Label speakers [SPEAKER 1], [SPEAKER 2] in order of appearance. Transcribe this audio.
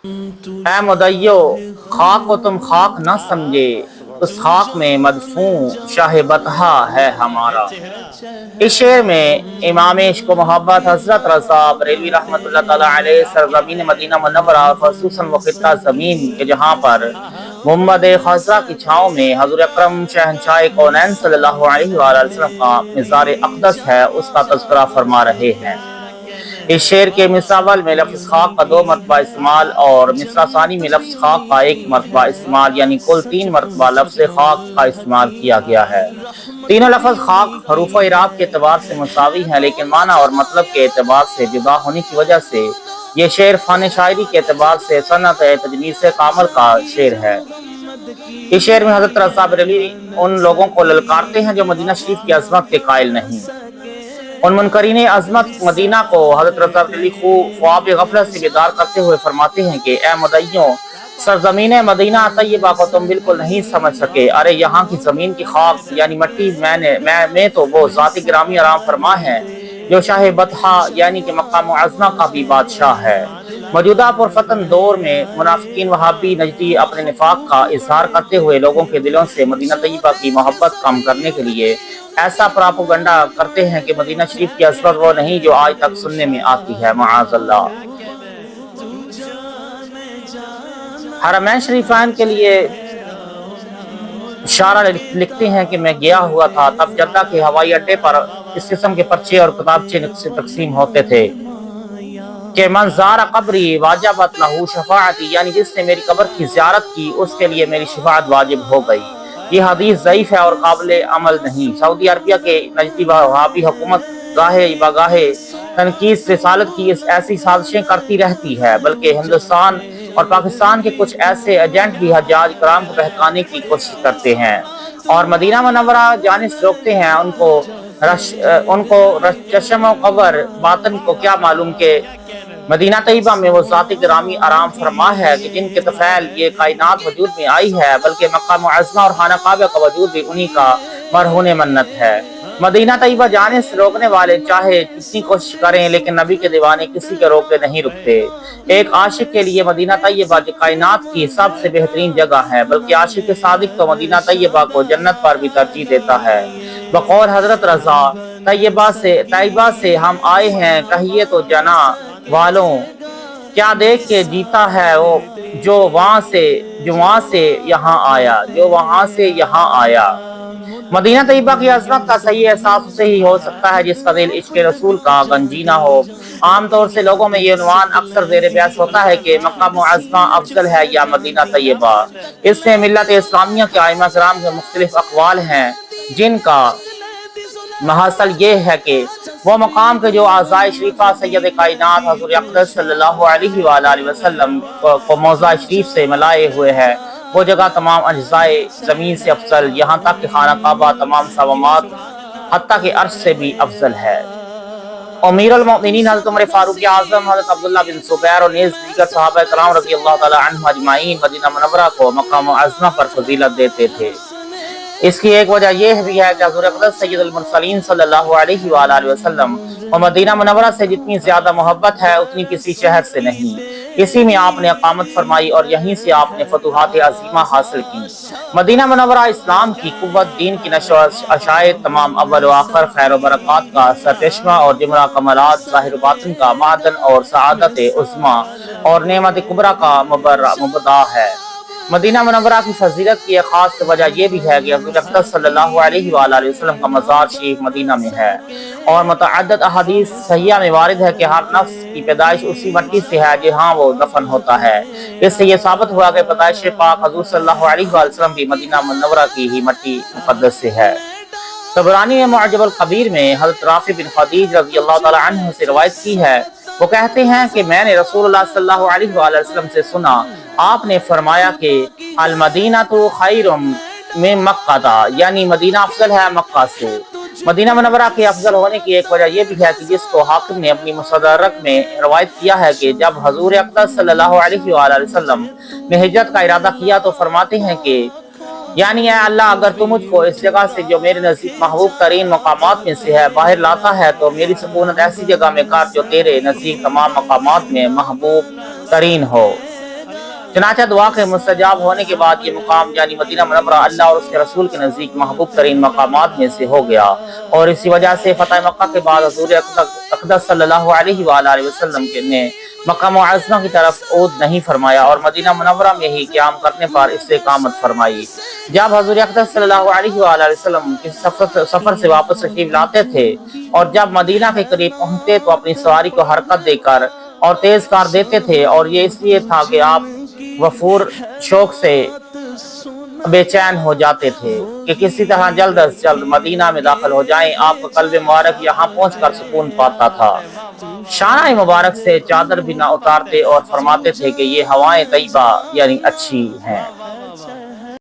[SPEAKER 1] اے مدعیو، خاک کو تم خاک نہ سمجھے، اس خاک میں مدفون شاہ بطحا ہے ہمارا۔ اس شعر میں امام عشق و محبت حضرت رضا بریلوی رحمۃ اللہ تعالیٰ علیہ سرزمین مدینہ منورہ خصوصاً وہ خطہ زمین کے جہاں پر محمد خضرا کی چھاؤں میں حضور اکرم شہنشاہ کونین صلی اللہ علیہ وآلہ وسلم کا مزار اقدس ہے، اس کا تذکرہ فرما رہے ہیں۔ اس شعر کے مصرع اول میں لفظ خاک کا 2 مرتبہ استعمال اور مصرع ثانی میں لفظ خاک کا 1 مرتبہ استعمال، یعنی کل 3 مرتبہ لفظ خاک کا استعمال کیا گیا ہے۔ تینوں لفظ خاک حروف و اعراب کے اعتبار سے مساوی ہیں، لیکن معنی اور مطلب کے اعتبار سے جدا ہونے کی وجہ سے یہ شعر فن شاعری کے اعتبار سے صنعت تجنیس کامل کا شعر ہے۔ اس شعر میں حضرت رضا بریلوی ان لوگوں کو للکارتے ہیں جو مدینہ شریف کی عظمت کے قائل نہیں۔ ان منکرین عظمت مدینہ کو حضرت رضا بریلوی خواب غفلت سے بیدار کرتے ہوئے فرماتے ہیں کہ اے مدعیوں، سرزمین مدینہ طیبہ کو تم بالکل نہیں سمجھ سکے۔ ارے یہاں کی زمین کی خاک یعنی مٹی میں تو وہ ذات گرامی آرام فرما ہے جو شاہ بطحا یعنی کہ مکہ معظمہ کا بھی بادشاہ ہے۔ موجودہ پرفتن دور میں منافقین وہابی نجدی اپنے نفاق کا اظہار کرتے ہوئے لوگوں کے دلوں سے مدینہ طیبہ کی محبت کم کرنے کے لیے ایسا پراپوگنڈا کرتے ہیں کہ مدینہ شریف کی عظمت وہ نہیں جو آج تک سننے میں آتی ہے، معاذ اللہ۔ حرمین شریفین کے لیے شارع لکھتے ہیں کہ میں گیا ہوا تھا، تب جدہ کے ہوائی اڈے پر اس قسم کے پرچے اور کتابچے تقسیم ہوتے تھے کہ من زار قبری واجبت لہو شفاعتی، یعنی جس نے میری قبر کی زیارت کی اس کے لیے میری شفاعت واجب ہو گئی۔ یہ حدیث ضعیف ہے اور قابل عمل نہیں۔ سعودی عربیہ کے نجدی وہابی حکومت گاہے بگاہے تنقید رسالت کی ایسی سازشیں کرتی رہتی ہے، بلکہ ہندوستان اور پاکستان کے کچھ ایسے ایجنٹ بھی حجاج کرام کو بہکانے کی کوشش کرتے ہیں اور مدینہ منورہ جانے سے روکتے ہیں۔ ان کو چشم و قبر باطن کو کیا معلوم کہ مدینہ طیبہ میں وہ ذات گرامی آرام فرما ہے کہ جن کے طفیل یہ کائنات وجود میں آئی ہے، بلکہ مکہ معظمہ اور خانہ کعبہ کا وجود بھی انہی کا مرہون منت ہے۔ مدینہ طیبہ جانے سے روکنے والے چاہے کتنی کوشش کریں لیکن نبی کے دیوانے کسی کے روکے نہیں رکتے۔ ایک عاشق کے لیے مدینہ طیبہ کائنات کی سب سے بہترین جگہ ہے، بلکہ عاشق صادق تو مدینہ طیبہ کو جنت پر بھی ترجیح دیتا ہے۔ بقول حضرت رضا، طیبہ سے ہم آئے ہیں، کہیے تو جنا والوں، کیا دیکھ کے جیتا ہے وہ جو وہاں سے یہاں آیا۔ مدینہ طیبہ کی عظمت کا صحیح احساس اسے ہی ہو سکتا ہے جس کا دل عشق رسول کا گنجینہ ہو۔ عام طور سے لوگوں میں یہ عنوان اکثر زیر بحث ہوتا ہے کہ مکہ معظمہ افضل ہے یا مدینہ طیبہ۔ اس میں ملت اسلامیہ کے ائمہ کرام کے مختلف اقوال ہیں، جن کا محاصل یہ ہے کہ وہ مقام کے جو اعضائے شریفہ سید کائنات حضور اقدس صلی اللہ علیہ وآلہ وسلم کو موضع شریف سے ملائے ہوئے ہے، وہ جگہ تمام اجزائے زمین سے افضل، یہاں تک کہ خانہ کعبہ تمام سماوات حتیٰ کہ عرش سے بھی افضل ہے۔ امیر المؤمنین حضرت عمر فاروق اعظم، حضرت عبداللہ بن زبیر اور نیز دیگر صحابہ کرام رضی اللہ تعالی عنہم اجمعین مدینہ منورہ کو مکہ معظمہ پر فضیلت دیتے تھے۔ اس کی ایک وجہ یہ بھی ہے کہ حضور اقدس سید المرسلین صلی اللہ علیہ وآلہ وسلم اور مدینہ منورہ سے جتنی زیادہ محبت ہے اتنی کسی شہر سے نہیں۔ اسی میں آپ نے اقامت فرمائی اور یہیں سے آپ نے فتوحات عظیمہ حاصل کی۔ مدینہ منورہ اسلام کی قوت، دین کی نشر و اشاعت، تمام اول و آخر خیر و برکات کا سرچشمہ اور جملہ کمالات ظاہر و باطن کا معدن اور سعادت عظمیٰ اور نعمت کبریٰ کا مبدع ہے۔ مدینہ منورہ کی فضیلت کی ایک خاص وجہ یہ بھی ہے کہ حضور اقدس صلی اللہ علیہ وآلہ وسلم کا مزار شریف مدینہ میں ہے، اور متعدد احادیث صحیحہ میں وارد ہے کہ ہر نفس کی پیدائش اسی مٹی سے ہے جہاں وہ دفن ہوتا ہے۔ اس سے یہ ثابت ہوا کہ پیدائش پاک حضور صلی اللہ علیہ وآلہ وسلم بھی مدینہ منورہ کی ہی مٹی مقدس سے ہے۔ طبرانی معجم الکبیر میں حضرت رافع بن خدیج رضی اللہ تعالی عنہ سے روایت کی ہے، وہ کہتے ہیں کہ میں نے رسول اللہ صلی اللہ علیہ وآلہ وسلم سے سنا، آپ نے فرمایا کہ المدینہ تو خیر من مکہ، یعنی مدینہ افضل ہے مکہ سے۔ مدینہ منورہ کے افضل ہونے کی ایک وجہ یہ بھی ہے کہ جس کو حاکم نے اپنی مستدرک میں روایت کیا ہے کہ جب حضور اقدس صلی اللہ علیہ وآلہ وسلم نے ہجرت کا ارادہ کیا تو فرماتے ہیں کہ یعنی اے اللہ، اگر تو مجھ کو اس جگہ سے جو میرے نزدیک محبوب ترین مقامات میں سے ہے باہر لاتا ہے تو میری سکونت ایسی جگہ میں کر جو تیرے نزدیک تمام مقامات میں محبوب ترین ہو۔ چنانچہ دعا کے مستجاب ہونے کے بعد یہ مقام یعنی مدینہ منورہ اللہ اور اس کے رسول کے نزدیک محبوب ترین مقامات میں سے ہو گیا، اور اسی وجہ سے فتح مکہ کے بعد حضور اقدس صلی اللہ علیہ وآلہ وسلم نے مکہ معظمہ کی طرف عود نہیں فرمایا اور مدینہ منورہ میں ہی قیام کرنے پر اس سے اقامت فرمائی۔ جب حضور اقدس صلی اللہ علیہ وآلہ وسلم کسی سفر سے واپس تشریف لاتے تھے اور جب مدینہ کے قریب پہنچتے تو اپنی سواری کو حرکت دے کر اور تیز کر دیتے تھے، اور یہ اس لیے تھا کہ آپ وفور شوق سے بے چین ہو جاتے تھے کہ کسی طرح جلد از جلد مدینہ میں داخل ہو جائیں۔ آپ کا قلب مبارک یہاں پہنچ کر سکون پاتا تھا، شانہ مبارک سے چادر بھی نہ اتارتے اور فرماتے تھے کہ یہ ہوائیں طیبہ یعنی اچھی ہیں۔